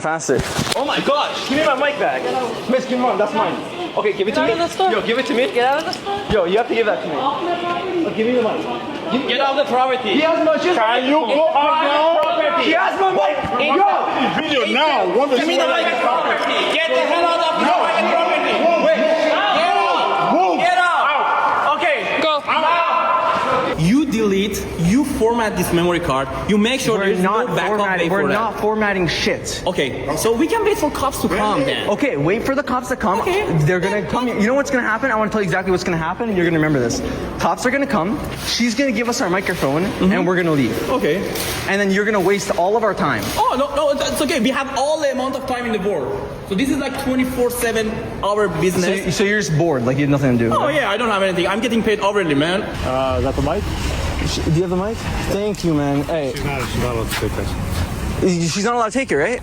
Faster. Oh my gosh! Give me my mic back. Miss, give me mine. That's mine. Okay, give it to me. Yo, give it to me. Get out of the store. Yo, you have to give that to me. Oh, give me the mic. Get out of the property. He has my shit. Can you go out now? He has my mic. Yo! Video now. What Give me the mic. Get the hell out of the property. Move. Get out. Okay. Go. You delete, you format this memory card, you make sure We're there's not no backup formatting. way for We're that. not formatting shit. Okay, so we can wait for cops to come then. Okay, wait for the cops to come. Okay. They're gonna come. You know what's gonna happen? I want to tell you exactly what's gonna happen, and you're gonna remember this. Cops are gonna come. She's gonna give us our microphone, and we're gonna leave. Okay. And then you're gonna waste all of our time. Oh, no, that's okay. We have all the amount of time in the world. So this is like 24/7 hour business. So you're just bored, like you have nothing to do. Oh yeah, I don't have anything. I'm getting paid hourly, man. Is that the mic? Do you have the mic? Thank you, man. Hey, She's not allowed to take this. she's not allowed to take it, right?